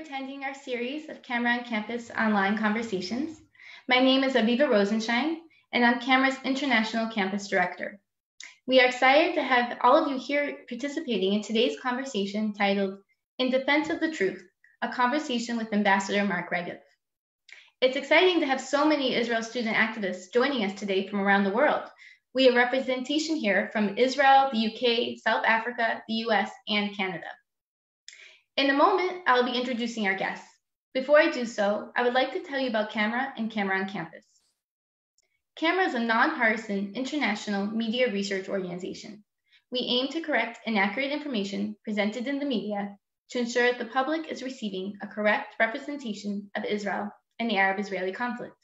attending our series of Camera on Campus online conversations. My name is Aviva Rosenstein, and I'm Camera's International Campus Director. We are excited to have all of you here participating in today's conversation titled, In Defense of the Truth, a conversation with Ambassador Mark Regev. It's exciting to have so many Israel student activists joining us today from around the world. We have representation here from Israel, the UK, South Africa, the US, and Canada. In a moment, I'll be introducing our guests. Before I do so, I would like to tell you about Camera and Camera on Campus. Camera is a nonpartisan international media research organization. We aim to correct inaccurate information presented in the media to ensure that the public is receiving a correct representation of Israel and the Arab-Israeli conflict.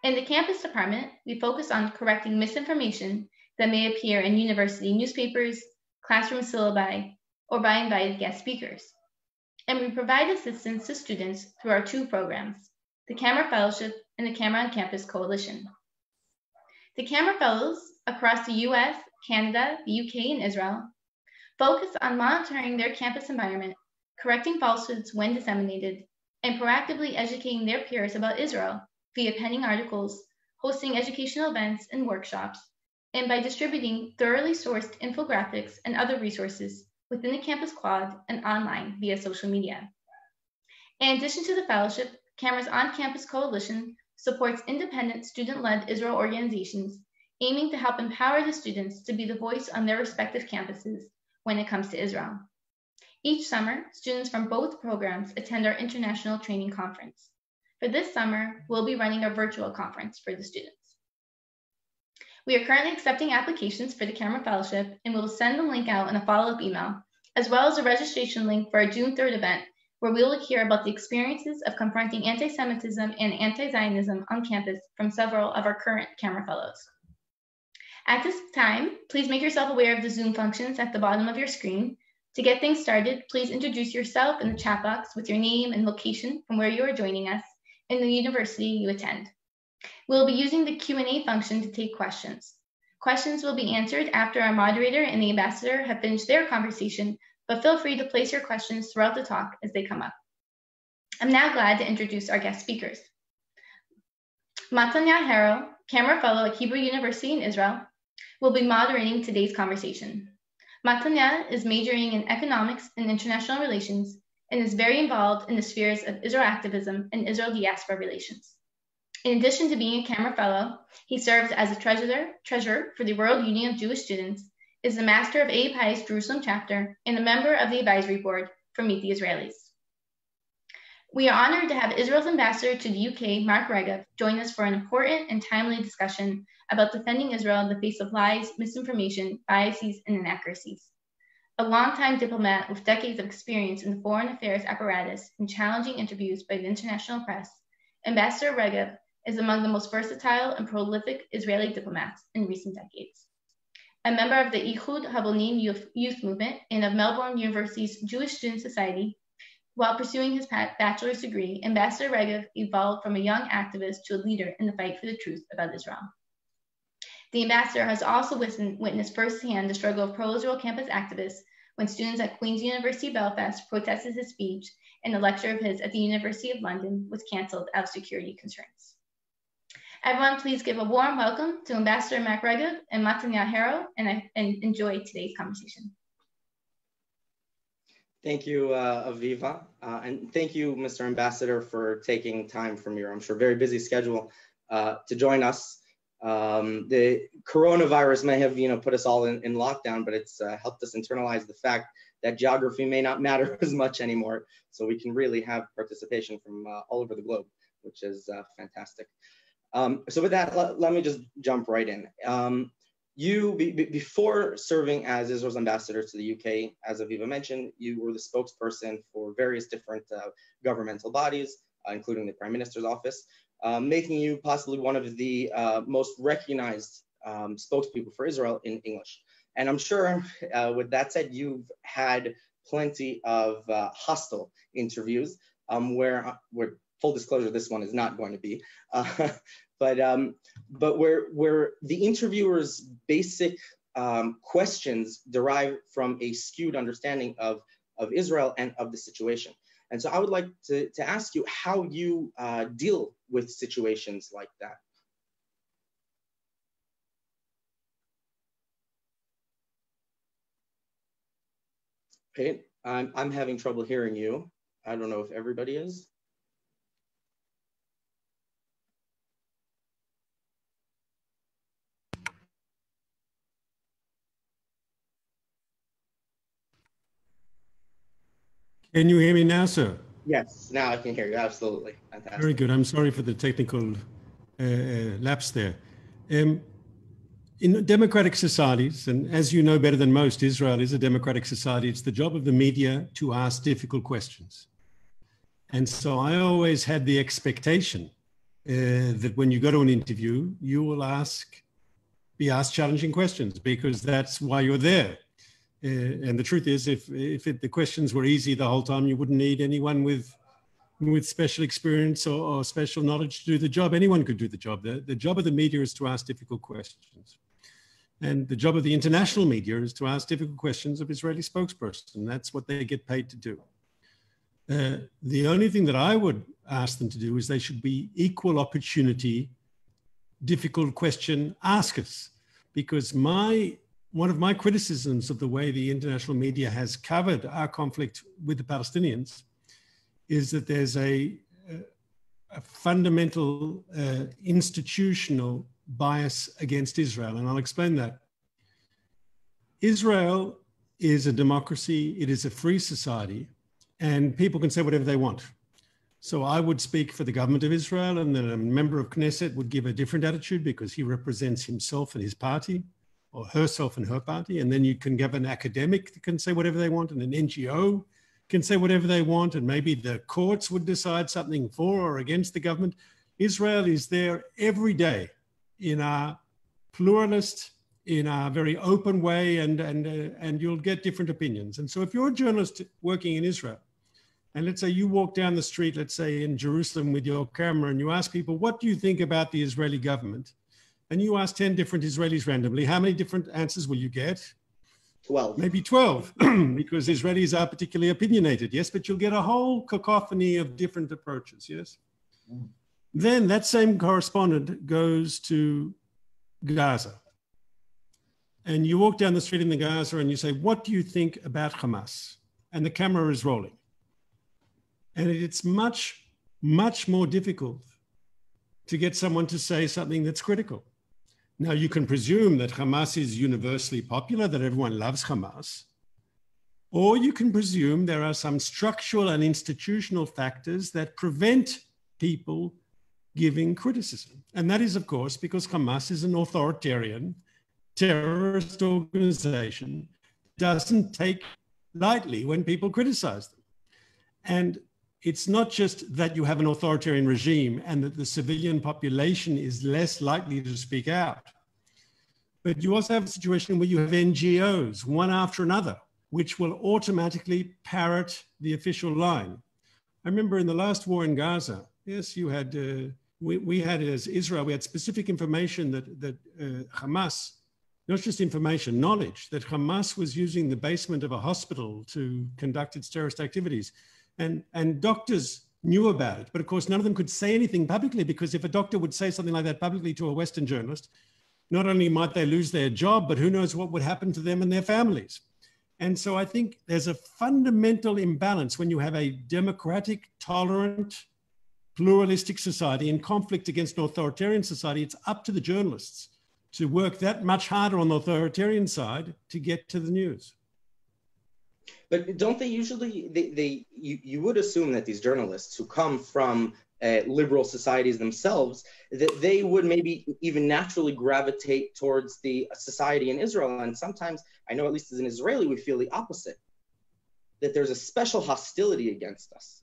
In the campus department, we focus on correcting misinformation that may appear in university newspapers, classroom syllabi, or by invited guest speakers. And we provide assistance to students through our two programs, the Camera Fellowship and the Camera on Campus Coalition. The Camera Fellows across the US, Canada, the UK, and Israel focus on monitoring their campus environment, correcting falsehoods when disseminated, and proactively educating their peers about Israel via penning articles, hosting educational events and workshops, and by distributing thoroughly sourced infographics and other resources within the campus quad and online via social media. In addition to the fellowship, Camera's On-Campus Coalition supports independent student-led Israel organizations aiming to help empower the students to be the voice on their respective campuses when it comes to Israel. Each summer, students from both programs attend our international training conference. For this summer, we'll be running a virtual conference for the students. We are currently accepting applications for the Camera Fellowship, and we will send the link out in a follow-up email, as well as a registration link for our June 3rd event, where we will hear about the experiences of confronting anti-Semitism and anti-Zionism on campus from several of our current Camera Fellows. At this time, please make yourself aware of the Zoom functions at the bottom of your screen. To get things started, please introduce yourself in the chat box with your name and location from where you are joining us and the university you attend. We'll be using the Q&A function to take questions. Questions will be answered after our moderator and the ambassador have finished their conversation, but feel free to place your questions throughout the talk as they come up. I'm now glad to introduce our guest speakers. Matanya Harrow, Camera Fellow at Hebrew University in Israel, will be moderating today's conversation. Matanya is majoring in economics and international relations and is very involved in the spheres of Israel activism and Israel diaspora relations. In addition to being a Camera Fellow, he serves as a treasurer for the World Union of Jewish Students, is the master of API's Jerusalem chapter, and a member of the advisory board for Meet the Israelis. We are honored to have Israel's ambassador to the UK, Mark Regev, join us for an important and timely discussion about defending Israel in the face of lies, misinformation, biases, and inaccuracies. A longtime diplomat with decades of experience in the foreign affairs apparatus and challenging interviews by the international press, Ambassador Regev is among the most versatile and prolific Israeli diplomats in recent decades. A member of the Ichud Habonim youth movement and of Melbourne University's Jewish Student Society, while pursuing his bachelor's degree, Ambassador Regev evolved from a young activist to a leader in the fight for the truth about Israel. The ambassador has also witnessed firsthand the struggle of pro-Israel campus activists when students at Queen's University Belfast protested his speech and a lecture of his at the University of London was cancelled out of security concerns. Everyone, please give a warm welcome to Ambassador Mark Regev and Matanya Harrow, and enjoy today's conversation. Thank you, Aviva, and thank you, Mr. Ambassador, for taking time from your, I'm sure, very busy schedule to join us. The coronavirus may have, put us all in lockdown, but it's helped us internalize the fact that geography may not matter as much anymore, so we can really have participation from all over the globe, which is fantastic. So with that, let me just jump right in. Before serving as Israel's ambassador to the UK, as Aviva mentioned, you were the spokesperson for various different governmental bodies, including the Prime Minister's office, making you possibly one of the most recognized spokespeople for Israel in English. And I'm sure, with that said, you've had plenty of hostile interviews where full disclosure, this one is not going to be, but where the interviewer's basic questions derive from a skewed understanding of Israel and of the situation. And so I would like to ask you how you deal with situations like that. Okay, I'm having trouble hearing you. I don't know if everybody is. Can you hear me now, sir? Yes, now I can hear you. Absolutely. Fantastic. Very good. I'm sorry for the technical lapse there. In democratic societies, and as you know better than most, Israel is a democratic society, it's the job of the media to ask difficult questions. And so I always had the expectation that when you go to an interview, you will be asked challenging questions, because that's why you're there. And the truth is, if the questions were easy the whole time, you wouldn't need anyone with special experience or special knowledge to do the job. Anyone could do the job. The job of the media is to ask difficult questions. And the job of the international media is to ask difficult questions of Israeli spokesperson. That's what they get paid to do. The only thing that I would ask them to do is they should be equal opportunity, difficult question askers. Because one of my criticisms of the way the international media has covered our conflict with the Palestinians is that there's a fundamental institutional bias against Israel, and I'll explain that. Israel is a democracy, it is a free society, and people can say whatever they want. So I would speak for the government of Israel, and then a member of Knesset would give a different attitude because he represents himself and his party, or herself and her party, and then you can have an academic that can say whatever they want, and an NGO can say whatever they want, and maybe the courts would decide something for or against the government. Israel is there every day in a pluralist, in a very open way, and you'll get different opinions. And so if you're a journalist working in Israel, and let's say you walk down the street, let's say in Jerusalem with your camera, and you ask people, what do you think about the Israeli government? And you ask 10 different Israelis randomly, how many different answers will you get? 12. Maybe 12, because Israelis are particularly opinionated, yes, but you'll get a whole cacophony of different approaches, yes? Mm. Then that same correspondent goes to Gaza. And you walk down the street in the Gaza and you say, what do you think about Hamas? And the camera is rolling. And it's much, much more difficult to get someone to say something that's critical. Now, you can presume that Hamas is universally popular, that everyone loves Hamas, or you can presume there are some structural and institutional factors that prevent people giving criticism. And that is, of course, because Hamas is an authoritarian terrorist organization, doesn't take lightly when people criticize them. And it's not just that you have an authoritarian regime and that the civilian population is less likely to speak out, but you also have a situation where you have NGOs, one after another, which will automatically parrot the official line. I remember in the last war in Gaza, yes, you had, we had as Israel, we had specific information that Hamas, not just information, knowledge, that Hamas was using the basement of a hospital to conduct its terrorist activities. And doctors knew about it, but of course none of them could say anything publicly, because if a doctor would say something like that publicly to a Western journalist, not only might they lose their job, but who knows what would happen to them and their families. And so I think there's a fundamental imbalance when you have a democratic, tolerant, pluralistic society in conflict against an authoritarian society. It's up to the journalists to work that much harder on the authoritarian side to get to the news. But don't they usually, you would assume that these journalists who come from liberal societies themselves, that they would maybe even naturally gravitate towards the society in Israel. And sometimes, I know at least as an Israeli, we feel the opposite, that there's a special hostility against us.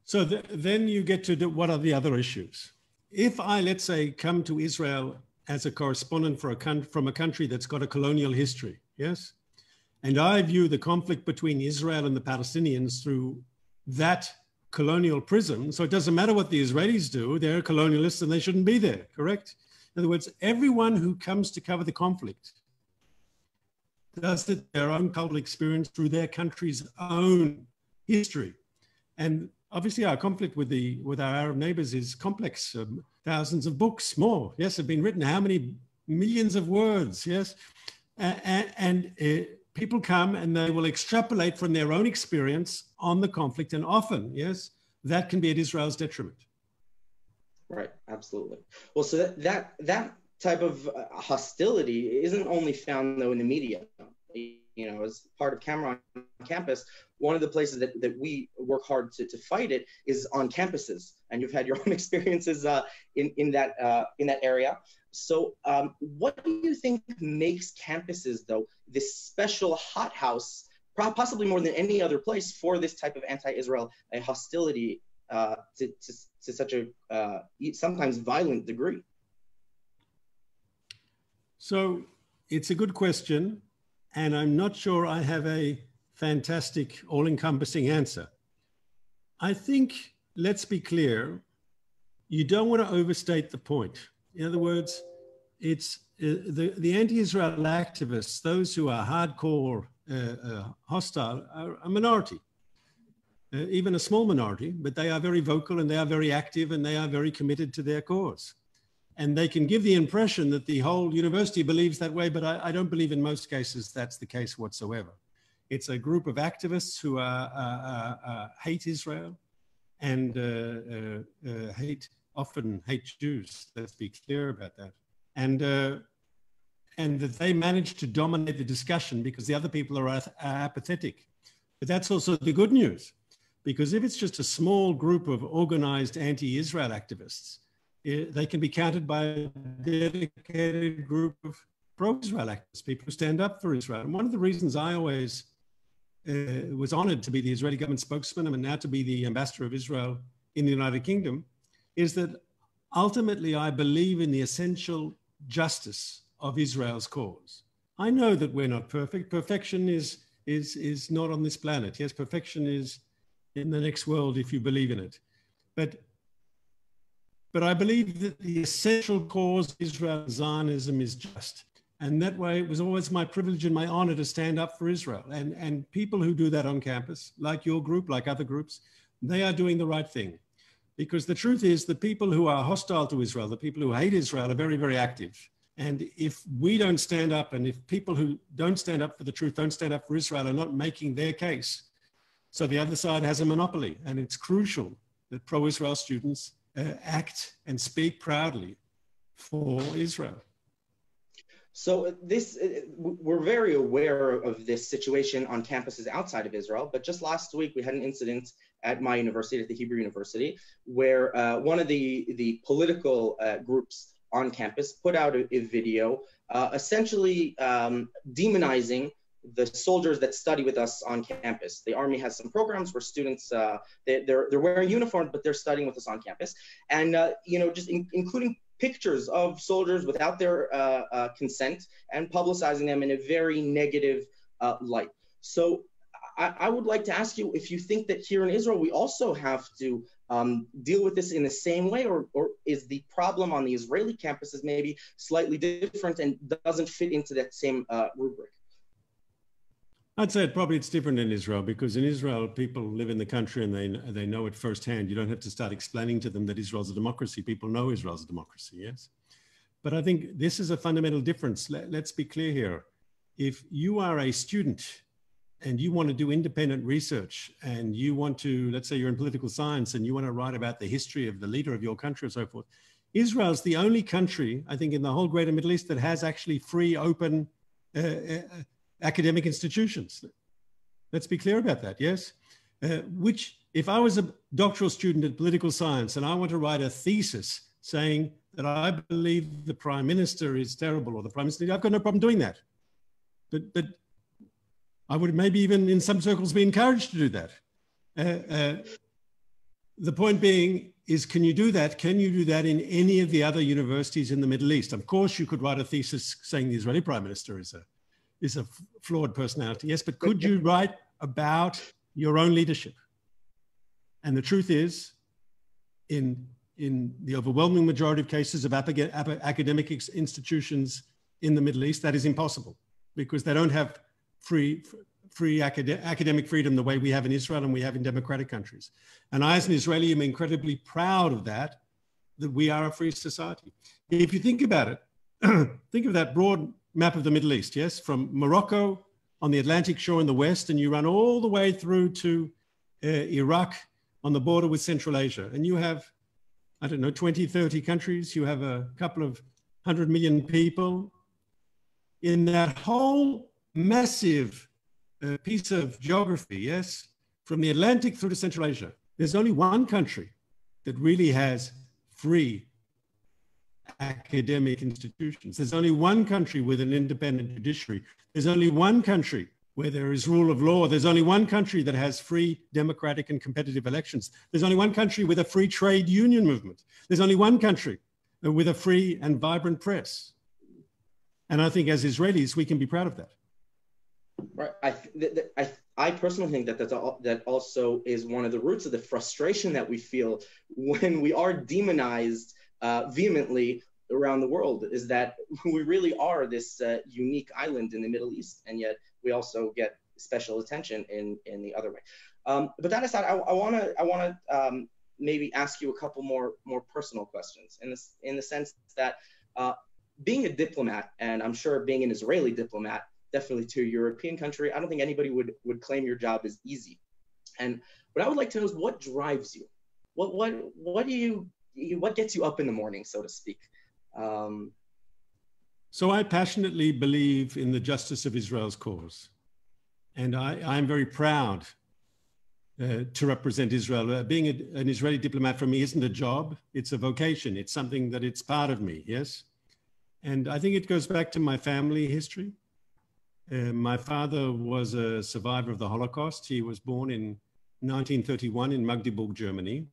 So then you get to what are the other issues? If I, let's say, come to Israel as a correspondent from a country that's got a colonial history, yes? And I view the conflict between Israel and the Palestinians through that colonial prism. So it doesn't matter what the Israelis do, they're colonialists and they shouldn't be there, correct? In other words, everyone who comes to cover the conflict does it their own cultural experience through their country's own history. And obviously our conflict with our Arab neighbors is complex. Thousands of books, more, yes, have been written. How many millions of words, yes? And people come and they will extrapolate from their own experience on the conflict, and often, yes, that can be at Israel's detriment. Right, absolutely. Well, so that type of hostility isn't only found though in the media. You know, as part of Camera on Campus, one of the places that we work hard to fight it is on campuses, and you've had your own experiences in that area. So, what do you think makes campuses, though, this special hothouse, possibly more than any other place, for this type of anti-Israel hostility to such a sometimes violent degree? So, it's a good question. And I'm not sure I have a fantastic, all-encompassing answer. I think, let's be clear, you don't want to overstate the point. In other words, it's the anti-Israel activists, those who are hardcore hostile, are a minority, even a small minority, but they are very vocal and they are very active and they are very committed to their cause. And they can give the impression that the whole university believes that way, but I don't believe in most cases that's the case whatsoever. It's a group of activists who hate Israel and often hate Jews. Let's be clear about that. And that they manage to dominate the discussion because the other people are apathetic. But that's also the good news, because if it's just a small group of organized anti-Israel activists, they can be counted by a dedicated group of pro-Israel activists, people who stand up for Israel. And one of the reasons I always was honored to be the Israeli government spokesman and now to be the ambassador of Israel in the United Kingdom is that ultimately I believe in the essential justice of Israel's cause. I know that we're not perfect. Perfection is not on this planet. Yes, perfection is in the next world if you believe in it. But I believe that the essential cause of Israel, Zionism, is just. And that way, it was always my privilege and my honor to stand up for Israel. And people who do that on campus, like your group, like other groups, they are doing the right thing. Because the truth is, the people who are hostile to Israel, the people who hate Israel, are very, very active. And if we don't stand up, and if people who don't stand up for the truth, don't stand up for Israel, are not making their case, so the other side has a monopoly. And it's crucial that pro-Israel students act and speak proudly for Israel. So we're very aware of this situation on campuses outside of Israel, but just last week we had an incident at my university, at the Hebrew University, where one of the political groups on campus put out a video essentially demonizing the soldiers that study with us on campus. The Army has some programs where students, they're wearing uniforms, but they're studying with us on campus. And, just including pictures of soldiers without their consent and publicizing them in a very negative light. So I would like to ask you if you think that here in Israel, we also have to deal with this in the same way, or is the problem on the Israeli campuses maybe slightly different and doesn't fit into that same rubric? I'd say it's different in Israel, because in Israel, people live in the country and they know it firsthand. You don't have to start explaining to them that Israel's a democracy. People know Israel's a democracy, yes? But I think this is a fundamental difference. Let's be clear here. If you are a student and you want to do independent research and you want to, let's say you're in political science and you want to write about the history of the leader of your country and so forth, Israel's the only country, I think, in the whole greater Middle East that has actually free, open, academic institutions. Let's be clear about that, yes? Which, if I was a doctoral student in political science and I want to write a thesis saying that I believe the prime minister is terrible or the prime minister, I've got no problem doing that. But I would maybe even in some circles be encouraged to do that. The point being is, can you do that? Can you do that in any of the other universities in the Middle East? Of course, you could write a thesis saying the Israeli prime minister is a flawed personality. Yes, but could you write about your own leadership? And the truth is, in the overwhelming majority of cases of academic institutions in the Middle East, that is impossible, because they don't have free free academic freedom the way we have in Israel and we have in democratic countries. And I, as an Israeli, am incredibly proud of that we are a free society. If you think about it, think of that broad map of the Middle East, yes? From Morocco on the Atlantic shore in the west, and you run all the way through to Iraq on the border with Central Asia. And you have, I don't know, 20, 30 countries. You have a couple of 100 million people. In that whole massive piece of geography, yes, from the Atlantic through to Central Asia, there's only one country that really has free academic institutions. There's only one country with an independent judiciary. There's only one country where there is rule of law. There's only one country that has free, democratic, and competitive elections. There's only one country with a free trade union movement. There's only one country with a free and vibrant press. And I think as Israelis, we can be proud of that. Right. I personally think that also is one of the roots of the frustration that we feel when we are demonized vehemently around the world, is that we really are this unique island in the Middle East, and yet we also get special attention in the other way. But that aside, I want to maybe ask you a couple more personal questions in the sense that being a diplomat, and I'm sure being an Israeli diplomat, definitely to a European country, I don't think anybody would claim your job as easy. And what I would like to know is what drives you? What gets you up in the morning, so to speak? So I passionately believe in the justice of Israel's cause. And I'm very proud to represent Israel. Being an Israeli diplomat for me isn't a job, it's a vocation. It's something that it's part of me, yes? And I think it goes back to my family history. My father was a survivor of the Holocaust. He was born in 1931 in Magdeburg, Germany.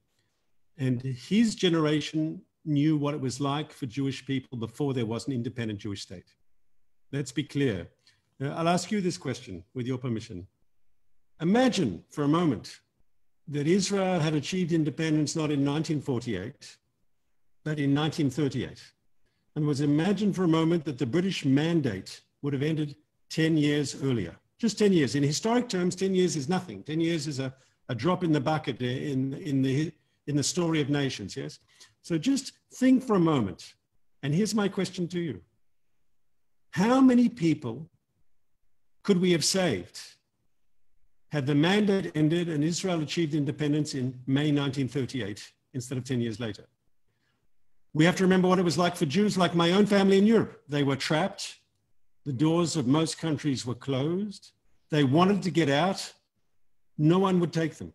And his generation knew what it was like for Jewish people before there was an independent Jewish state. Let's be clear. I'll ask you this question with your permission. Imagine for a moment that Israel had achieved independence not in 1948, but in 1938. And imagine for a moment that the British mandate would have ended 10 years earlier. Just 10 years. In historic terms, 10 years is nothing. 10 years is a drop in the bucket in the story of nations, yes? So just think for a moment, and here's my question to you. How many people could we have saved had the mandate ended and Israel achieved independence in May 1938 instead of 10 years later? We have to remember what it was like for Jews, like my own family in Europe. They were trapped. The doors of most countries were closed. They wanted to get out. No one would take them.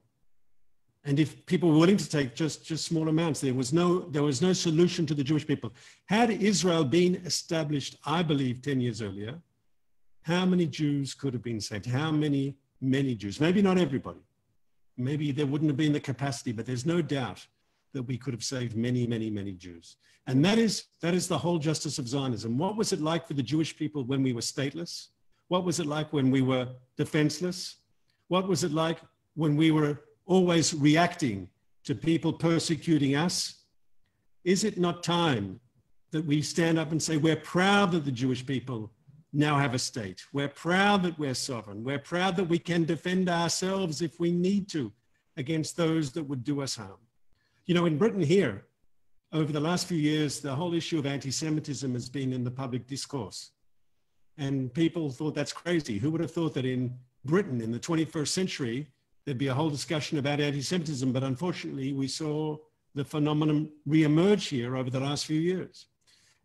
And if people were willing to take just small amounts, there was no solution to the Jewish people. Had Israel been established, I believe, 10 years earlier, how many Jews could have been saved? How many Jews? Maybe not everybody. Maybe there wouldn't have been the capacity, but there's no doubt that we could have saved many, many, many Jews. And that is the whole justice of Zionism. What was it like for the Jewish people when we were stateless? What was it like when we were defenseless? What was it like when we were always reacting to people persecuting us? Is it not time that we stand up and say, we're proud that the Jewish people now have a state. We're proud that we're sovereign. We're proud that we can defend ourselves if we need to against those that would do us harm. You know, in Britain here, over the last few years, the whole issue of anti-Semitism has been in the public discourse. And people thought that's crazy. Who would have thought that in Britain in the 21st century, there'd be a whole discussion about anti-Semitism, but unfortunately we saw the phenomenon reemerge here over the last few years.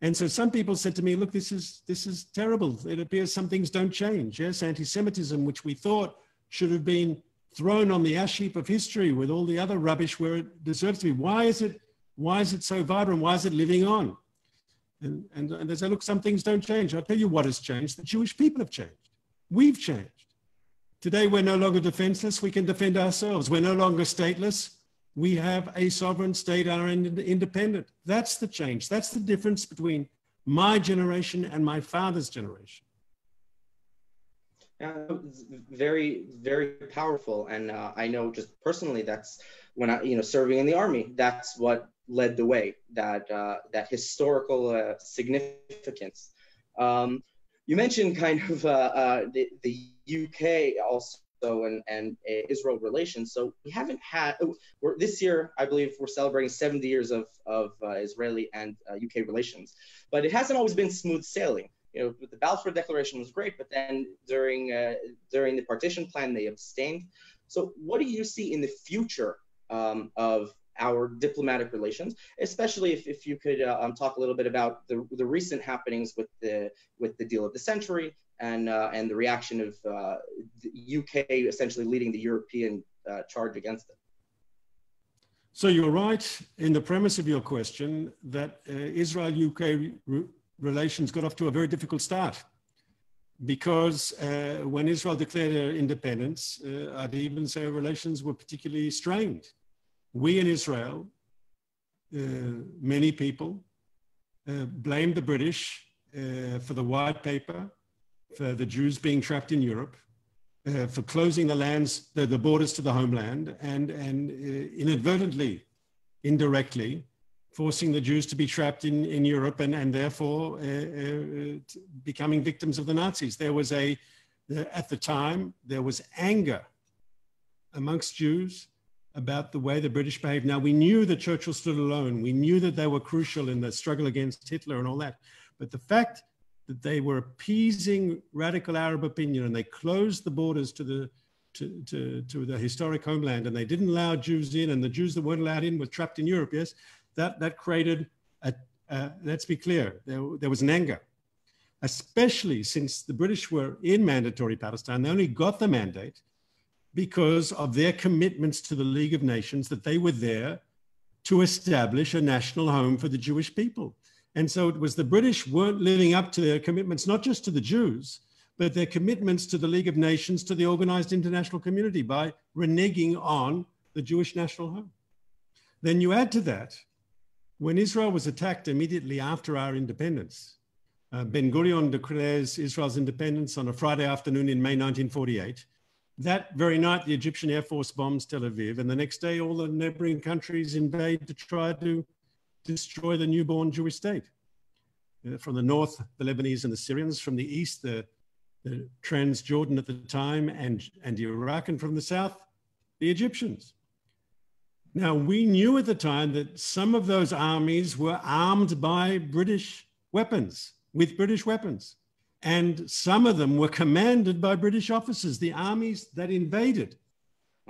And so some people said to me, look, this is terrible. It appears some things don't change. Yes, anti-Semitism, which we thought should have been thrown on the ash heap of history with all the other rubbish where it deserves to be. Why is it so vibrant? Why is it living on? And they say, look, some things don't change. I'll tell you what has changed. The Jewish people have changed. We've changed. Today, we're no longer defenseless. We can defend ourselves. We're no longer stateless. We have a sovereign state, are independent. That's the change. That's the difference between my generation and my father's generation. Very, very powerful. And I know just personally, that's when I, serving in the army, that's what led the way, that historical significance. You mentioned kind of the UK also and Israel relations. So we haven't had, this year, I believe we're celebrating 70 years of Israeli and UK relations, but it hasn't always been smooth sailing. You know, the Balfour Declaration was great, but then during the partition plan, they abstained. So what do you see in the future of our diplomatic relations, especially if you could talk a little bit about the recent happenings with the deal of the century and the reaction of the UK essentially leading the European charge against it? So you're right in the premise of your question that Israel-UK relations got off to a very difficult start, because when Israel declared their independence, I'd even say relations were particularly strained. We in Israel, many people, blamed the British for the white paper, for the Jews being trapped in Europe, for closing the borders to the homeland, and inadvertently, indirectly, forcing the Jews to be trapped in Europe and therefore becoming victims of the Nazis. There was at the time, there was anger amongst Jews about the way the British behaved. Now, we knew that Churchill stood alone. We knew that they were crucial in the struggle against Hitler and all that. But the fact that they were appeasing radical Arab opinion and they closed the borders to the historic homeland and they didn't allow Jews in, and the Jews that weren't allowed in were trapped in Europe, yes, that created, let's be clear, there was an anger, especially since the British were in mandatory Palestine. They only got the mandate because of their commitments to the League of Nations, that they were there to establish a national home for the Jewish people. And so it was the British weren't living up to their commitments, not just to the Jews, but their commitments to the League of Nations, to the organized international community, by reneging on the Jewish national home. Then you add to that, when Israel was attacked immediately after our independence, Ben-Gurion declares Israel's independence on a Friday afternoon in May 1948. That very night, the Egyptian Air Force bombs Tel Aviv, and the next day, all the neighboring countries invade to try to destroy the newborn Jewish state. From the north, the Lebanese and the Syrians; from the east, the Transjordan at the time and Iraq; and from the south, the Egyptians. Now, we knew at the time that some of those armies were armed by British weapons, with British weapons. And some of them were commanded by British officers, the armies that invaded.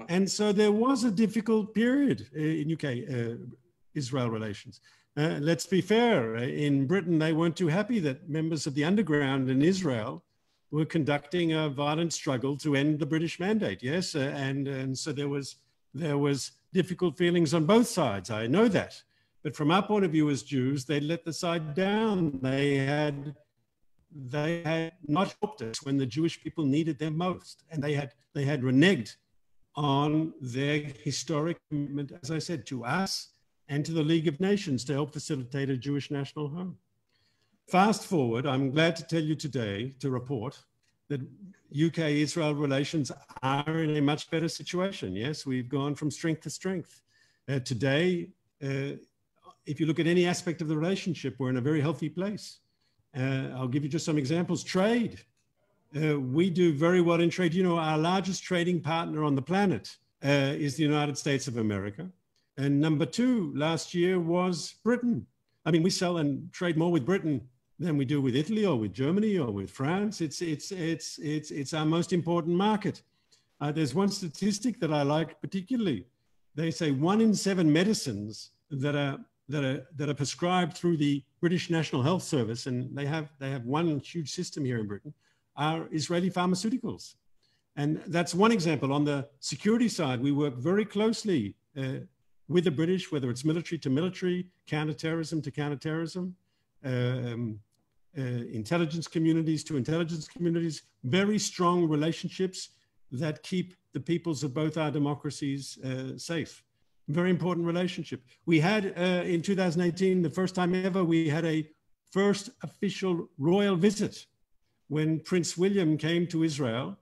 And so there was a difficult period in UK-Israel relations. Let's be fair, in Britain, they weren't too happy that members of the underground in Israel were conducting a violent struggle to end the British mandate, yes? And so there was difficult feelings on both sides, I know that. But from our point of view as Jews, they let the side down. They had not helped us when the Jewish people needed them most. And they had reneged on their historic commitment, as I said, to us and to the League of Nations to help facilitate a Jewish national home. Fast forward, I'm glad to tell you today, to report that UK-Israel relations are in a much better situation. Yes, we've gone from strength to strength. Today, if you look at any aspect of the relationship, we're in a very healthy place. I'll give you just some examples. Trade. We do very well in trade. You know, our largest trading partner on the planet is the United States of America. And number two last year was Britain. I mean, we sell and trade more with Britain than we do with Italy or with Germany or with France. It's our most important market. There's one statistic that I like particularly. They say 1 in 7 medicines that are prescribed through the British National Health Service, and they have one huge system here in Britain, are Israeli pharmaceuticals. And that's one example. On the security side, we work very closely with the British, whether it's military to military, counterterrorism to counterterrorism, intelligence communities to intelligence communities, very strong relationships that keep the peoples of both our democracies safe. Very important relationship. We had in 2018, the first time ever, we had a first official royal visit when Prince William came to Israel.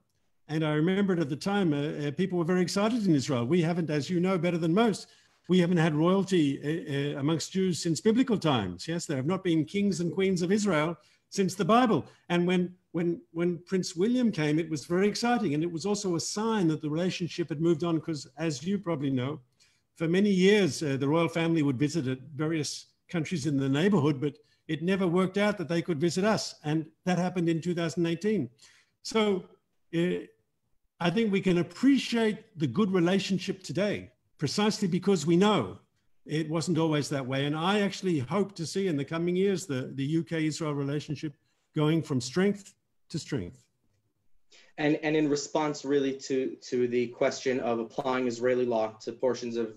And I remembered at the time, people were very excited in Israel. We haven't, as you know better than most, we haven't had royalty amongst Jews since biblical times. Yes, there have not been kings and queens of Israel since the Bible. And when when Prince William came, it was very exciting. And it was also a sign that the relationship had moved on because, as you probably know, for many years, the royal family would visit at various countries in the neighborhood, but it never worked out that they could visit us. And that happened in 2018. So I think we can appreciate the good relationship today, precisely because we know it wasn't always that way. And I actually hope to see in the coming years the UK-Israel relationship going from strength to strength. And in response really to the question of applying Israeli law to portions of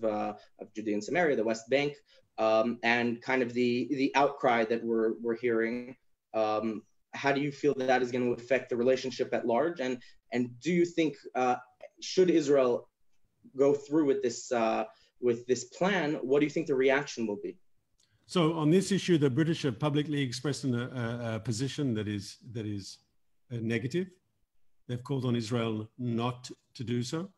Judea and Samaria, the West Bank, and kind of the outcry that we're hearing, how do you feel that is going to affect the relationship at large? And do you think, should Israel go through with this plan, what do you think the reaction will be? So on this issue, the British have publicly expressed a position that is negative. They've called on Israel not to do so.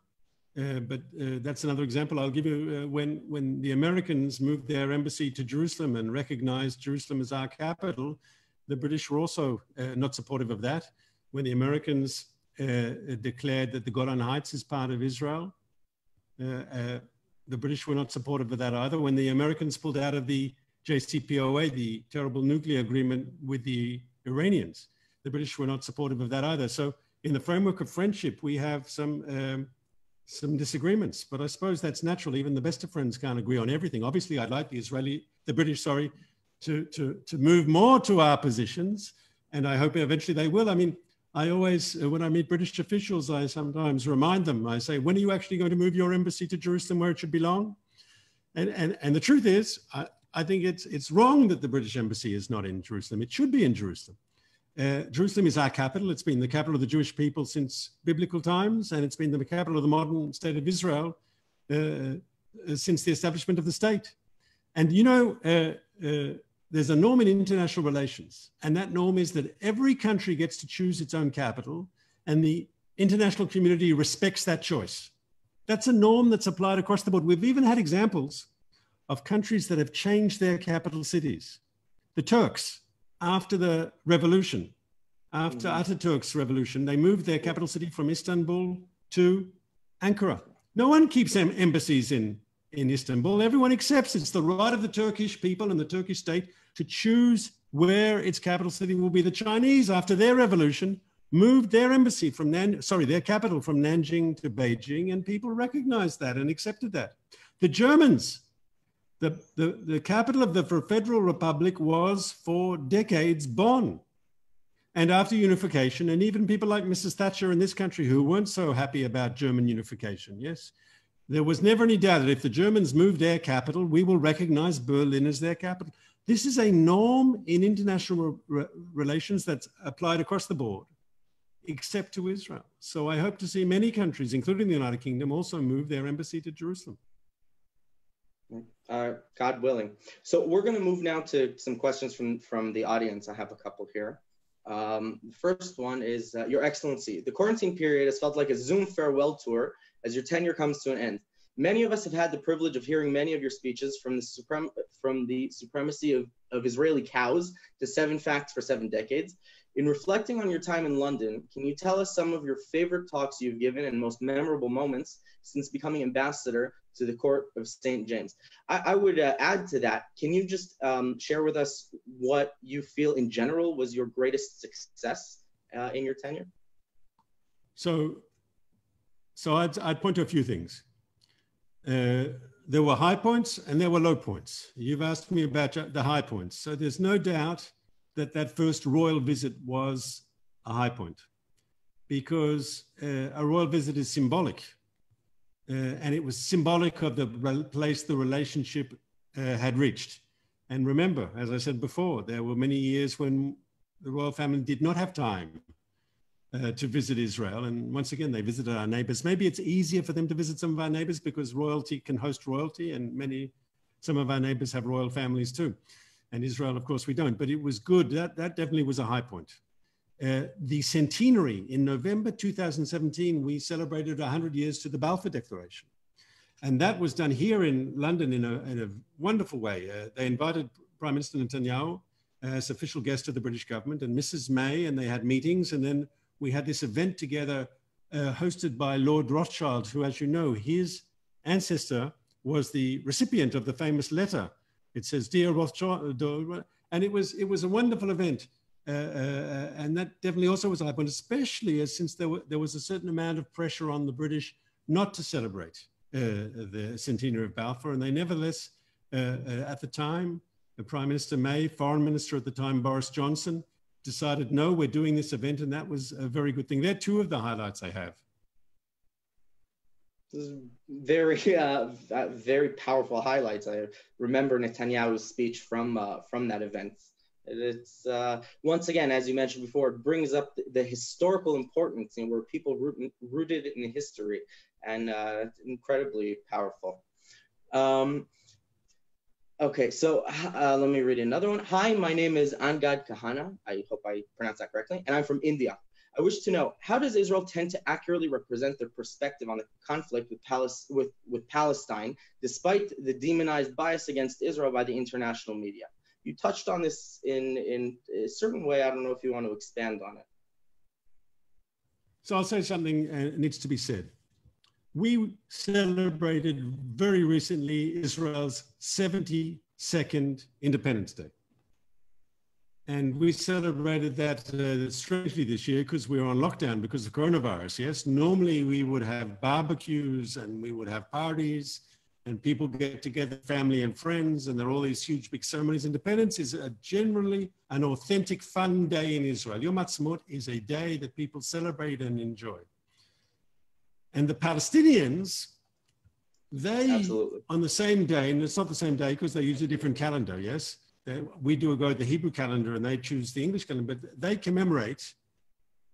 But that's another example. I'll give you when the Americans moved their embassy to Jerusalem and recognized Jerusalem as our capital, the British were also not supportive of that. When the Americans declared that the Golan Heights is part of Israel, the British were not supportive of that either. When the Americans pulled out of the JCPOA, the terrible nuclear agreement with the Iranians, the British were not supportive of that either. So in the framework of friendship, we have some disagreements, but I suppose that's natural. Even the best of friends can't agree on everything. Obviously, I'd like the British, to move more to our positions, and I hope eventually they will. I mean, I always, when I meet British officials, I sometimes remind them, I say, when are you actually going to move your embassy to Jerusalem where it should belong? And the truth is, I think it's wrong that the British embassy is not in Jerusalem. It should be in Jerusalem. Jerusalem is our capital. It's been the capital of the Jewish people since biblical times, and it's been the capital of the modern state of Israel since the establishment of the state. And you know, there's a norm in international relations, and that norm is that every country gets to choose its own capital, and the international community respects that choice. That's a norm that's applied across the board. We've even had examples of countries that have changed their capital cities. The Turks, after the revolution, after Ataturk's revolution, they moved their capital city from Istanbul to Ankara. No one keeps embassies in Istanbul. Everyone accepts it's the right of the Turkish people and the Turkish state to choose where its capital city will be. The Chinese, after their revolution, moved their embassy from their capital from Nanjing to Beijing, and people recognized that and accepted that. The Germans, the capital of the Federal Republic was for decades Bonn. And after unification, and even people like Mrs. Thatcher in this country who weren't so happy about German unification, yes, there was never any doubt that if the Germans moved their capital, we will recognize Berlin as their capital. This is a norm in international relations that's applied across the board, except to Israel. So I hope to see many countries, including the United Kingdom, also move their embassy to Jerusalem. God willing. So we're going to move now to some questions from the audience. I have a couple here. The first one is, Your Excellency, the quarantine period has felt like a Zoom farewell tour as your tenure comes to an end. Many of us have had the privilege of hearing many of your speeches from the supremacy of Israeli cows to 7 facts for 7 decades. In reflecting on your time in London, can you tell us some of your favorite talks you've given and most memorable moments since becoming ambassador to the court of St. James? I would add to that, can you just share with us what you feel in general was your greatest success in your tenure? So I'd point to a few things. There were high points and there were low points. You've asked me about the high points. So there's no doubt that first royal visit was a high point, because a royal visit is symbolic. And it was symbolic of the place the relationship had reached. And remember, as I said before, there were many years when the royal family did not have time to visit Israel. And once again, they visited our neighbors. Maybe it's easier for them to visit some of our neighbors because royalty can host royalty, and some of our neighbors have royal families too. And Israel, of course, we don't. But it was good. That definitely was a high point. The centenary in November 2017, we celebrated 100 years to the Balfour Declaration. And that was done here in London in a wonderful way. They invited Prime Minister Netanyahu as official guest of the British government, and Mrs. May, and they had meetings, and then we had this event together hosted by Lord Rothschild, who, as you know, his ancestor was the recipient of the famous letter. It says, "Dear Rothschild," and it was a wonderful event. And that definitely also was a high point, especially since there was a certain amount of pressure on the British not to celebrate the centenary of Balfour. And they nevertheless, at the time, the Prime Minister May, Foreign Minister at the time, Boris Johnson, decided, no, we're doing this event. And that was a very good thing. They're two of the highlights I have. This is very powerful highlights. I remember Netanyahu's speech from that event. It's once again, as you mentioned before, it brings up the historical importance and where people rooted in history, and it's incredibly powerful. Okay, so let me read another one. Hi, my name is Angad Kahana. I hope I pronounced that correctly, and I'm from India. I wish to know, how does Israel tend to accurately represent their perspective on the conflict with Palestine, despite the demonized bias against Israel by the international media? You touched on this in a certain way. I don't know if you want to expand on it. So I'll say something needs to be said. We celebrated very recently Israel's 72nd Independence Day. And we celebrated that strangely this year because we were on lockdown because of coronavirus, yes? Normally we would have barbecues and we would have parties and people get together, family and friends, and there are all these huge big ceremonies. Independence is generally an authentic, fun day in Israel. Yom Ha'atzmaut is a day that people celebrate and enjoy. And the Palestinians, they, Absolutely. On the same day, and it's not the same day because they use a different calendar, yes? We do go the Hebrew calendar and they choose the English calendar, but they commemorate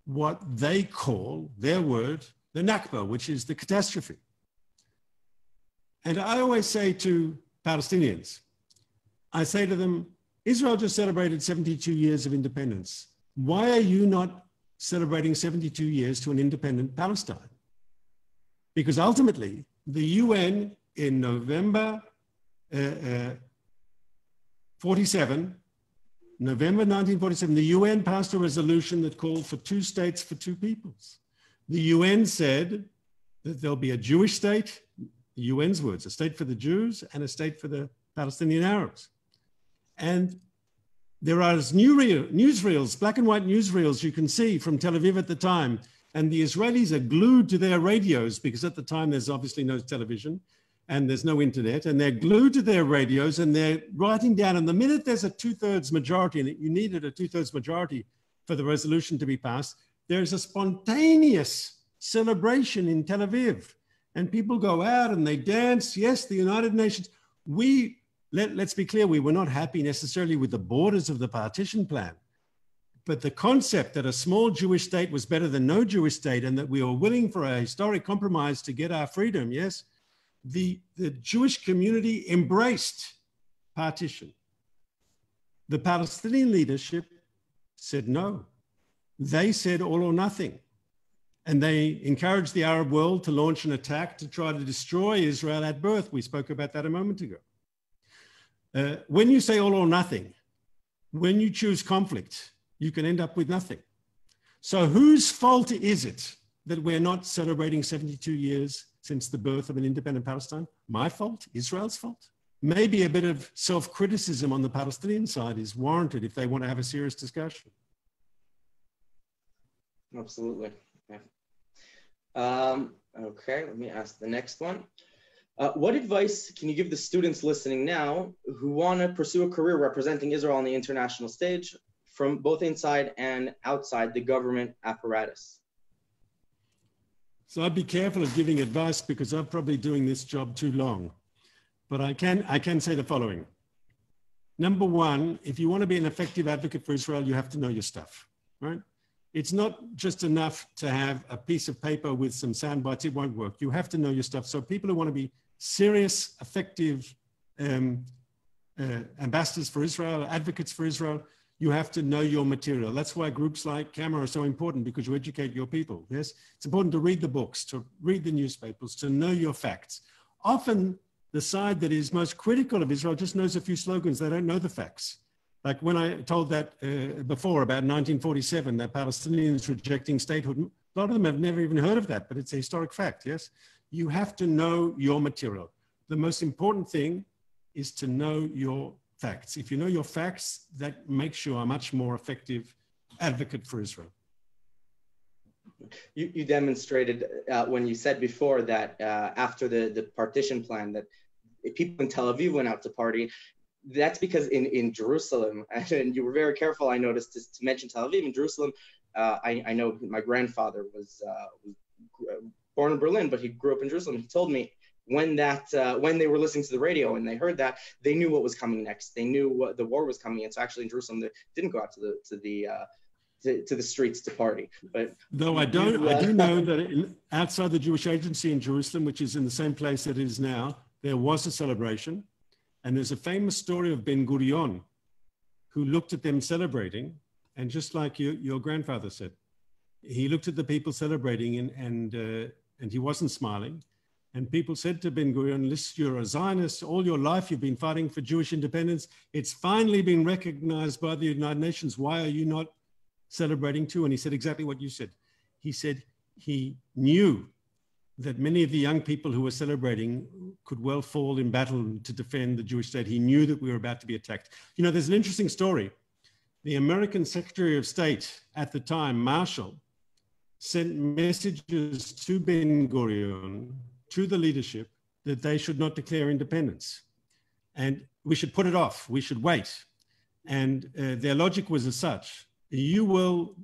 what they call, their word, the Nakba, which is the catastrophe. And I always say to Palestinians, I say to them, Israel just celebrated 72 years of independence. Why are you not celebrating 72 years to an independent Palestine? Because ultimately, the UN in November 1947, the UN passed a resolution that called for 2 states for 2 peoples. The UN said that there'll be a Jewish state, the UN's words, a state for the Jews and a state for the Palestinian Arabs. And there are newsreels, black and white newsreels you can see from Tel Aviv at the time. And the Israelis are glued to their radios because at the time there's obviously no television and there's no internet, and they're glued to their radios and they're writing down. And the minute there's a 2/3 majority, and you needed a 2/3 majority for the resolution to be passed, there's a spontaneous celebration in Tel Aviv. And people go out and they dance. Yes, the United Nations. Let's be clear, we were not happy necessarily with the borders of the partition plan. But the concept that a small Jewish state was better than no Jewish state and that we were willing for a historic compromise to get our freedom, yes, the Jewish community embraced partition. The Palestinian leadership said no. They said all or nothing. And they encouraged the Arab world to launch an attack to try to destroy Israel at birth. We spoke about that a moment ago. When you say all or nothing, when you choose conflict, you can end up with nothing. So whose fault is it that we're not celebrating 72 years since the birth of an independent Palestine? My fault? Israel's fault? Maybe a bit of self-criticism on the Palestinian side is warranted if they want to have a serious discussion. Absolutely. Yeah. Okay, let me ask the next one. What advice can you give the students listening now who want to pursue a career representing Israel on the international stage from both inside and outside the government apparatus? So I'd be careful of giving advice because I'm probably doing this job too long. But I can say the following. Number one, if you want to be an effective advocate for Israel, you have to know your stuff, right? It's not just enough to have a piece of paper with some sound bites. It won't work. You have to know your stuff. So people who want to be serious, effective ambassadors for Israel, advocates for Israel, you have to know your material. That's why groups like CAMA are so important, because you educate your people, yes? It's important to read the books, to read the newspapers, to know your facts. Often, the side that is most critical of Israel just knows a few slogans. They don't know the facts. Like when I told that before about 1947, that Palestinians rejecting statehood, a lot of them have never even heard of that, but it's a historic fact, yes? You have to know your material. The most important thing is to know your facts. If you know your facts, that makes you a much more effective advocate for Israel. You demonstrated when you said before that after the partition plan that people in Tel Aviv went out to party. That's because in Jerusalem, and you were very careful, I noticed, to mention Tel Aviv. In Jerusalem, I know my grandfather was born in Berlin, but he grew up in Jerusalem. He told me when they were listening to the radio and they heard that, they knew what was coming next. They knew what the war was coming. And so actually in Jerusalem, they didn't go out to the streets to party. But though I do know that outside the Jewish Agency in Jerusalem, which is in the same place that it is now, there was a celebration. And there's a famous story of Ben Gurion, who looked at them celebrating, and just like your grandfather said, he looked at the people celebrating and he wasn't smiling. And people said to Ben Gurion, listen, you're a Zionist, all your life you've been fighting for Jewish independence. It's finally been recognized by the United Nations. Why are you not celebrating too? And he said exactly what you said. He said he knew that many of the young people who were celebrating could well fall in battle to defend the Jewish state. He knew that we were about to be attacked. You know, there's an interesting story. The American Secretary of State at the time, Marshall, sent messages to Ben Gurion, to the leadership, that they should not declare independence. And we should put it off, we should wait. And their logic was as such: you will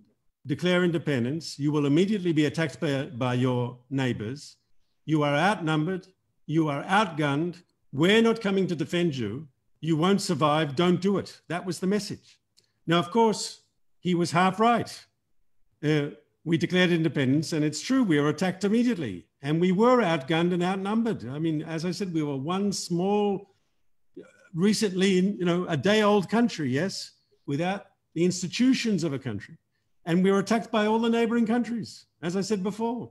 declare independence, you will immediately be attacked by your neighbors, you are outnumbered, you are outgunned, we're not coming to defend you, you won't survive, don't do it. That was the message. Now, of course, he was half right. We declared independence, and it's true, we were attacked immediately, and we were outgunned and outnumbered. I mean, as I said, we were one small, recently, a day-old country, yes, without the institutions of a country. And we were attacked by all the neighboring countries, as I said before.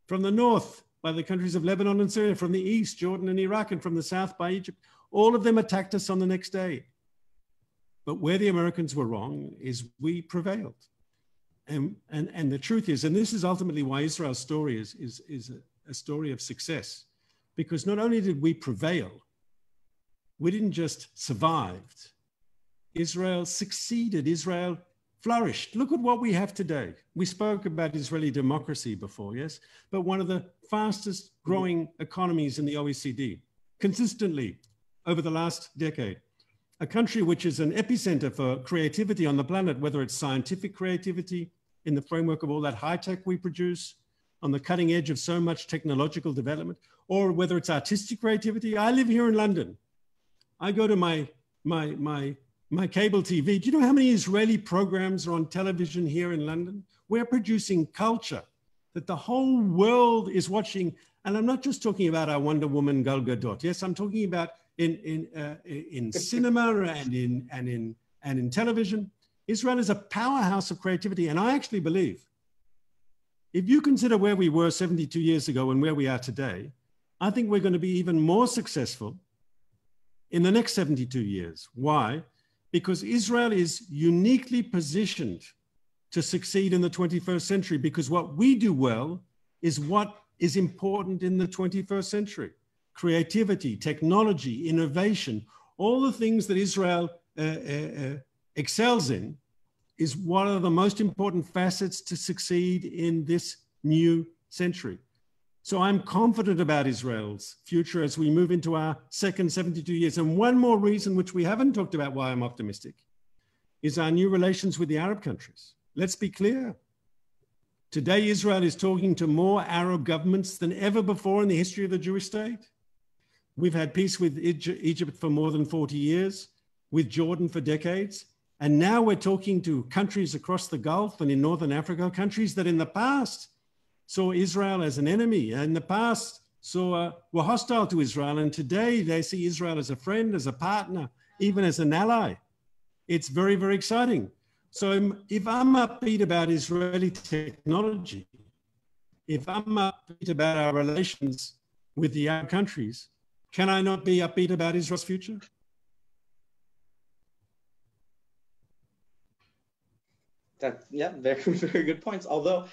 From the north, by the countries of Lebanon and Syria, from the east, Jordan and Iraq, and from the south by Egypt. All of them attacked us on the next day. But where the Americans were wrong is we prevailed. And the truth is, and this is ultimately why Israel's story is a story of success, because not only did we prevail, we didn't just survive. Israel succeeded. Israel flourished. Look at what we have today. We spoke about Israeli democracy before, yes? But one of the fastest growing economies in the OECD, consistently over the last decade. A country which is an epicenter for creativity on the planet, whether it's scientific creativity in the framework of all that high tech we produce, on the cutting edge of so much technological development, or whether it's artistic creativity. I live here in London. I go to my cable TV. Do you know how many Israeli programs are on television here in London? We're producing culture that the whole world is watching. And I'm not just talking about our Wonder Woman Gal Gadot. Yes, I'm talking about in cinema and in television. Israel is a powerhouse of creativity. And I actually believe, if you consider where we were 72 years ago and where we are today, I think we're going to be even more successful in the next 72 years. Why? Because Israel is uniquely positioned to succeed in the 21st century, because what we do well is what is important in the 21st century. Creativity, technology, innovation, all the things that Israel excels in is one of the most important facets to succeed in this new century. So I'm confident about Israel's future as we move into our second 72 years. And one more reason, which we haven't talked about why I'm optimistic, is our new relations with the Arab countries. Let's be clear. Today, Israel is talking to more Arab governments than ever before in the history of the Jewish state. We've had peace with Egypt for more than 40 years, with Jordan for decades. And now we're talking to countries across the Gulf and in Northern Africa, countries that in the past saw Israel as an enemy, in the past were hostile to Israel. And today they see Israel as a friend, as a partner, even as an ally. It's very, very exciting. So if I'm upbeat about Israeli technology, if I'm upbeat about our relations with the Arab countries, can I not be upbeat about Israel's future? Yeah, very, very good points. Although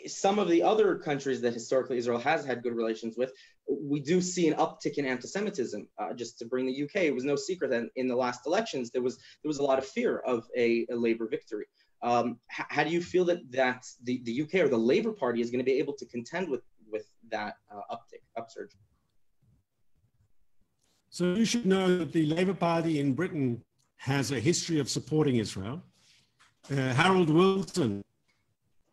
some of the other countries that historically Israel has had good relations with, we do see an uptick in anti-Semitism. Just to bring the UK, it was no secret that in the last elections there was a lot of fear of a Labour victory. How do you feel that the UK or the Labour Party is going to be able to contend with that upsurge? So you should know that the Labour Party in Britain has a history of supporting Israel. Harold Wilson,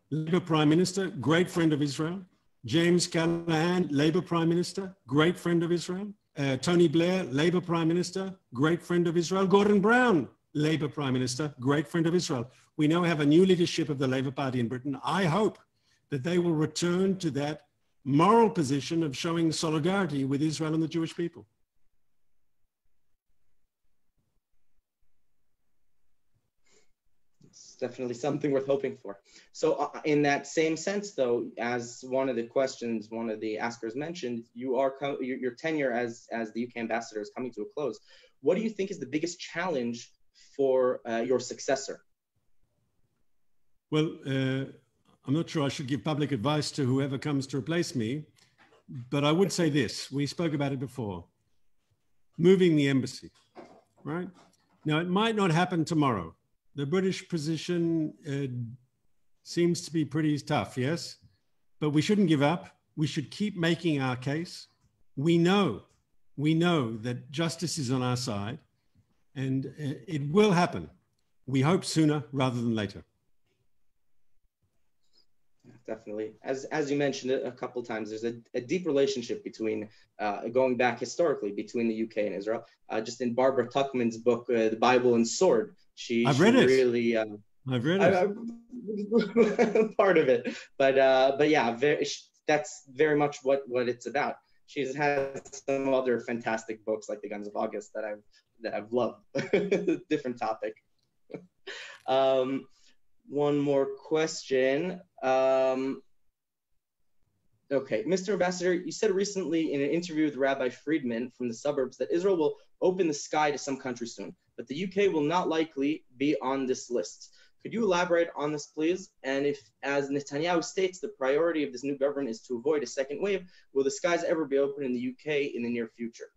Labour Prime Minister, great friend of Israel. James Callaghan, Labour Prime Minister, great friend of Israel. Tony Blair, Labour Prime Minister, great friend of Israel. Gordon Brown, Labour Prime Minister, great friend of Israel. We now have a new leadership of the Labour Party in Britain. I hope that they will return to that moral position of showing solidarity with Israel and the Jewish people. Definitely something worth hoping for. So in that same sense, though, as one of the askers mentioned, your tenure as the UK ambassador is coming to a close. What do you think is the biggest challenge for your successor? Well, I'm not sure I should give public advice to whoever comes to replace me, but I would say this. We spoke about it before. Moving the embassy, right? Now, it might not happen tomorrow. The British position seems to be pretty tough, yes? But we shouldn't give up. We should keep making our case. We know that justice is on our side, and it will happen. We hope sooner rather than later. Definitely. As you mentioned a couple of times, there's a deep relationship between, going back historically, between the UK and Israel. Just in Barbara Tuchman's book, The Bible and Sword, I've read it. Part of it, but yeah, that's very much what it's about. She's had some other fantastic books like The Guns of August that I've loved. Different topic. One more question. Okay, Mr. Ambassador, you said recently in an interview with Rabbi Friedman from the suburbs that Israel will open the sky to some countries soon, but the UK will not likely be on this list. Could you elaborate on this, please? And if, as Netanyahu states, the priority of this new government is to avoid a second wave, will the skies ever be open in the UK in the near future?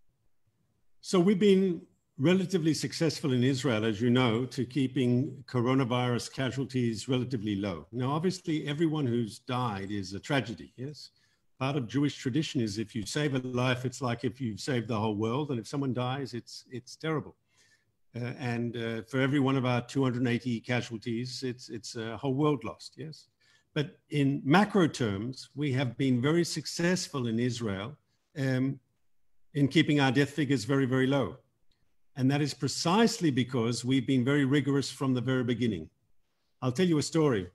So we've been relatively successful in Israel, as you know, to keeping coronavirus casualties relatively low. Now, obviously, everyone who's died is a tragedy, yes? Part of Jewish tradition is if you save a life, it's like if you've saved the whole world, and if someone dies, it's terrible. For every one of our 280 casualties, it's a whole world lost, yes? But in macro terms, we have been very successful in Israel in keeping our death figures very, very low. And that is precisely because we've been very rigorous from the very beginning. I'll tell you a story.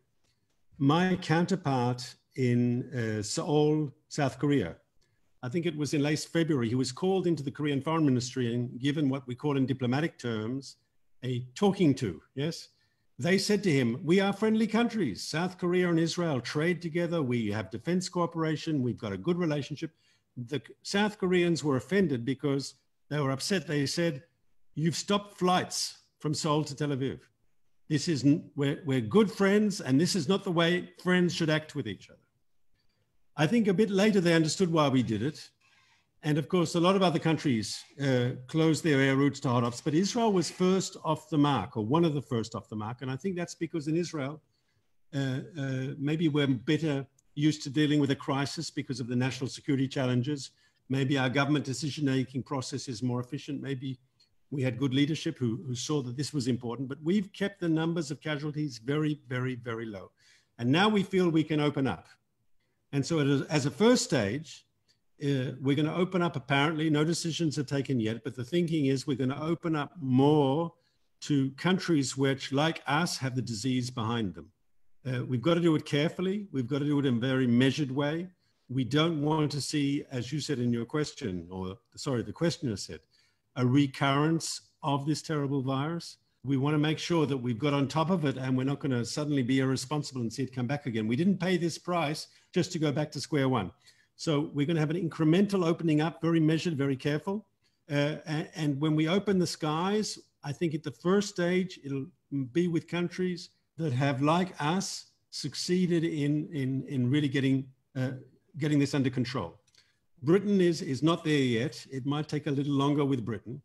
My counterpart in Seoul, South Korea, I think it was in late February, he was called into the Korean Foreign Ministry and given what we call in diplomatic terms, a talking to, yes? They said to him, we are friendly countries. South Korea and Israel trade together. We have defense cooperation. We've got a good relationship. The South Koreans were offended because they were upset. They said, you've stopped flights from Seoul to Tel Aviv. We're good friends, and this is not the way friends should act with each other. I think a bit later they understood why we did it. And of course, a lot of other countries closed their air routes to hotspots, but Israel was first off the mark, or one of the first off the mark. And I think that's because in Israel, maybe we're better used to dealing with a crisis because of the national security challenges. Maybe our government decision-making process is more efficient. Maybe we had good leadership who saw that this was important, but we've kept the numbers of casualties very, very, very low. And now we feel we can open up. And so as a first stage, we're going to open up, apparently, no decisions are taken yet, but the thinking is we're going to open up more to countries which, like us, have the disease behind them. We've got to do it carefully. We've got to do it in a very measured way. We don't want to see, as you said in your question, or sorry, the questioner said, a recurrence of this terrible virus. We want to make sure that we've got on top of it and we're not going to suddenly be irresponsible and see it come back again. We didn't pay this price just to go back to square one. So we're going to have an incremental opening up, very measured, very careful. And when we open the skies, I think at the first stage, it'll be with countries that have, like us, succeeded in really getting this under control. Britain is not there yet. It might take a little longer with Britain.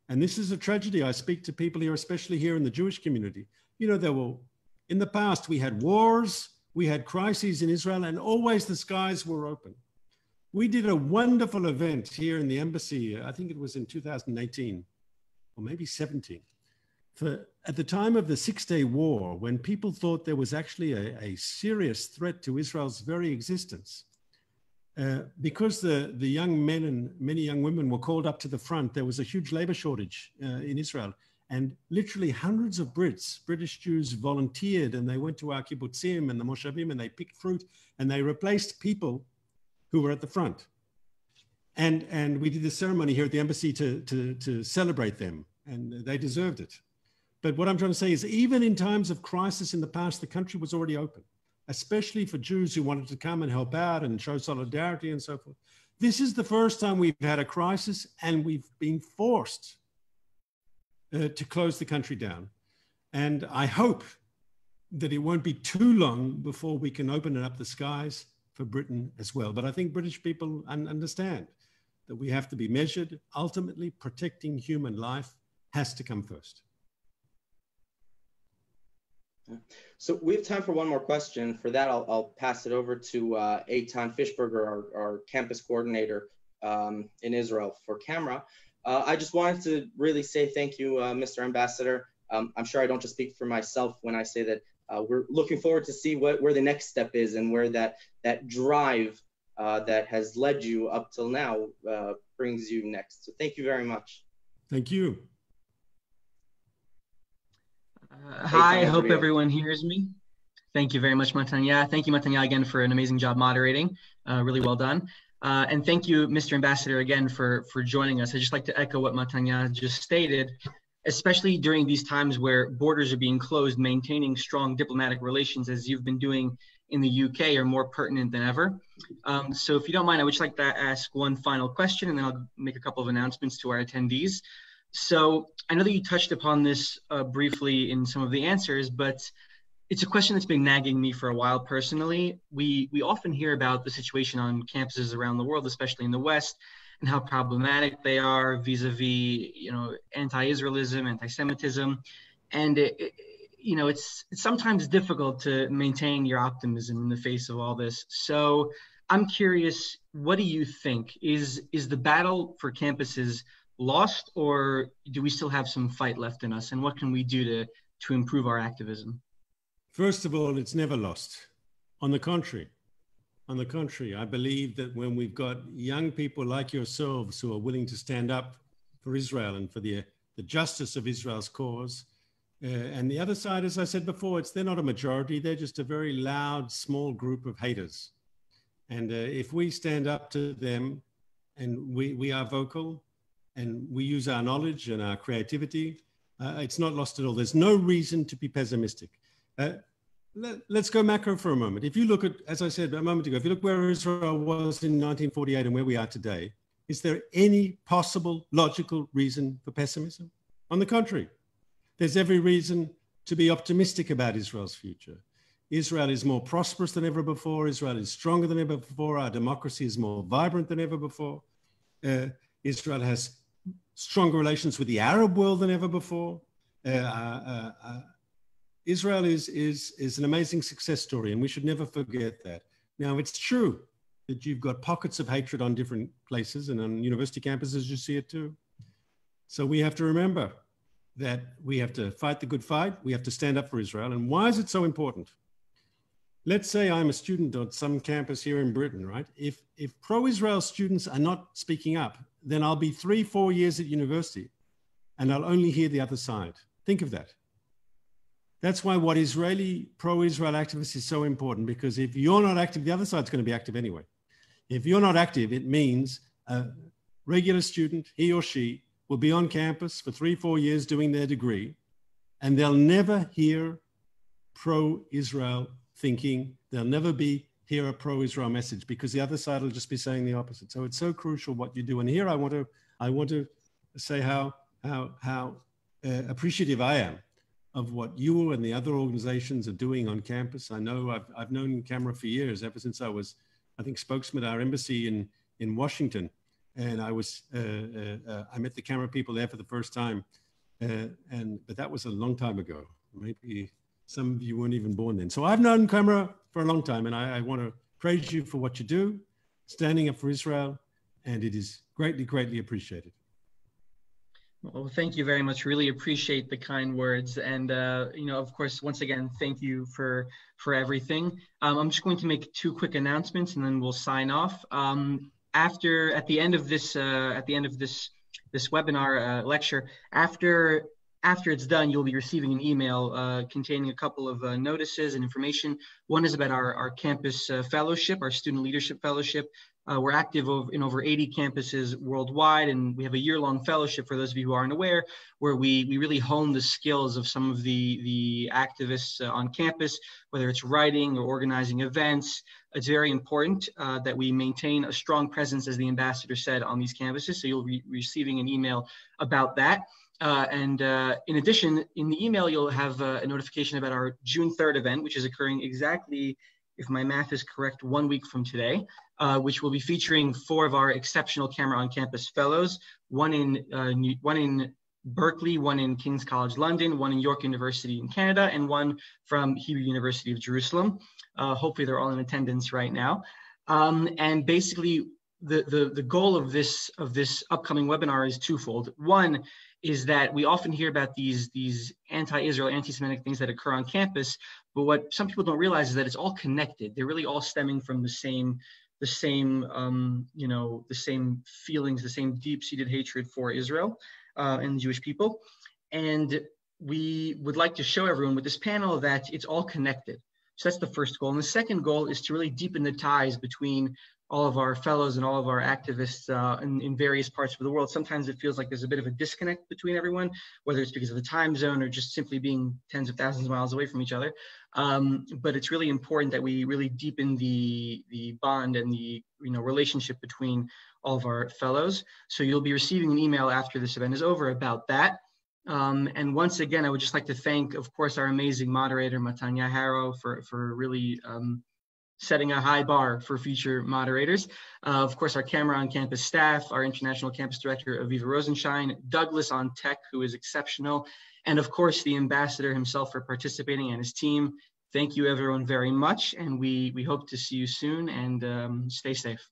And this is a tragedy. I speak to people here, especially here in the Jewish community. You know, in the past, we had wars, we had crises in Israel, and always the skies were open. We did a wonderful event here in the embassy, I think it was in 2018, or maybe 17. At the time of the Six-Day War, when people thought there was actually a serious threat to Israel's very existence, because the young men and many young women were called up to the front, there was a huge labor shortage in Israel. And literally hundreds of British Jews volunteered, and they went to our kibbutzim and the moshavim, and they picked fruit, and they replaced people who were at the front. And we did a ceremony here at the embassy to celebrate them, and they deserved it. But what I'm trying to say is, even in times of crisis in the past, the country was already open, especially for Jews who wanted to come and help out and show solidarity and so forth. This is the first time we've had a crisis, and we've been forced to close the country down. And I hope that it won't be too long before we can open up the skies for Britain as well. But I think British people understand that we have to be measured. Ultimately, protecting human life has to come first. So we have time for one more question. For that, I'll pass it over to Eitan Fishberger, our campus coordinator in Israel for camera. I just wanted to really say thank you, Mr. Ambassador. I'm sure I don't just speak for myself when I say that we're looking forward to see where the next step is and where that drive that has led you up till now brings you next. So thank you very much. Thank you. Hi, I hope everyone hears me. Thank you very much, Matanya. Thank you, Matanya, again for an amazing job moderating. Really well done. And thank you, Mr. Ambassador, again for joining us. I'd just like to echo what Matanya just stated, especially during these times where borders are being closed, maintaining strong diplomatic relations, as you've been doing in the UK, are more pertinent than ever. So if you don't mind, I would just like to ask one final question, and then I'll make a couple of announcements to our attendees. So I know that you touched upon this briefly in some of the answers, but it's a question that's been nagging me for a while personally. We often hear about the situation on campuses around the world, especially in the West, and how problematic they are vis-a-vis, anti-Israelism, anti-Semitism. And it's sometimes difficult to maintain your optimism in the face of all this. So I'm curious, what do you think? Is the battle for campuses lost, or do we still have some fight left in us? And what can we do to improve our activism? First of all, it's never lost. On the contrary, I believe that when we've got young people like yourselves who are willing to stand up for Israel and for the justice of Israel's cause, and the other side, as I said before, they're not a majority, they're just a very loud, small group of haters. And if we stand up to them and we are vocal and we use our knowledge and our creativity, it's not lost at all. There's no reason to be pessimistic. Let's go macro for a moment. If you look at, as I said a moment ago, if you look where Israel was in 1948 and where we are today, is there any possible logical reason for pessimism? On the contrary, there's every reason to be optimistic about Israel's future. Israel is more prosperous than ever before. Israel is stronger than ever before. Our democracy is more vibrant than ever before. Israel has stronger relations with the Arab world than ever before. Israel is an amazing success story, and we should never forget that. Now, it's true that you've got pockets of hatred on different places, and on university campuses, you see it too. So we have to remember that we have to fight the good fight. We have to stand up for Israel. And why is it so important? Let's say I'm a student on some campus here in Britain, right? If pro-Israel students are not speaking up, then I'll be 3-4 years at university, and I'll only hear the other side. Think of that. That's why what Israeli pro-Israel activists is so important, because if you're not active, the other side's going to be active anyway. If you're not active, it means a regular student, he or she, will be on campus for 3-4 years doing their degree, and they'll never hear pro-Israel thinking. They'll never hear a pro-Israel message, because the other side will just be saying the opposite. So it's so crucial what you do. And here I want to say how appreciative I am of what you and the other organizations are doing on campus. I know I've known Camera for years, ever since I was, I think, spokesman at our embassy in Washington. And I met the Camera people there for the first time. But that was a long time ago. Maybe some of you weren't even born then. So I've known Camera for a long time, and I want to praise you for what you do, standing up for Israel, and it is greatly, greatly appreciated. Well, thank you very much. Really appreciate the kind words. And, of course, once again, thank you for everything. I'm just going to make two quick announcements and then we'll sign off. At the end of this webinar lecture, after it's done, you'll be receiving an email containing a couple of notices and information. One is about our campus fellowship, our student leadership fellowship. We're active in over 80 campuses worldwide, and we have a year-long fellowship, for those of you who aren't aware, where we really hone the skills of some of the activists on campus, whether it's writing or organizing events. It's very important that we maintain a strong presence, as the ambassador said, on these campuses. So you'll be receiving an email about that. In addition, in the email, you'll have a notification about our June 3rd event, which is occurring exactly, if my math is correct, 1 week from today, which will be featuring 4 of our exceptional Camera on Campus fellows, one in Berkeley, one in King's College London, one in York University in Canada, and one from Hebrew University of Jerusalem. Hopefully they're all in attendance right now. And basically, the goal of this upcoming webinar is twofold. One is that we often hear about these anti-Israel, anti-Semitic things that occur on campus, but what some people don't realize is that it's all connected. They're really all stemming from the same feelings, the same deep-seated hatred for Israel and the Jewish people. And we would like to show everyone with this panel that it's all connected. So that's the first goal. And the second goal is to really deepen the ties between all of our fellows and all of our activists in various parts of the world. Sometimes it feels like there's a bit of a disconnect between everyone, whether it's because of the time zone or just simply being tens of thousands of miles away from each other. But it's really important that we really deepen the bond and the relationship between all of our fellows. So you'll be receiving an email after this event is over about that. And once again, I would just like to thank, of course, our amazing moderator, Matanya Harrow, for really setting a high bar for future moderators. Of course, our Camera on Campus staff, our International Campus Director, Aviva Rosenshine, Douglas on tech, who is exceptional, and of course, the ambassador himself for participating and his team. Thank you, everyone, very much. And we hope to see you soon, and stay safe.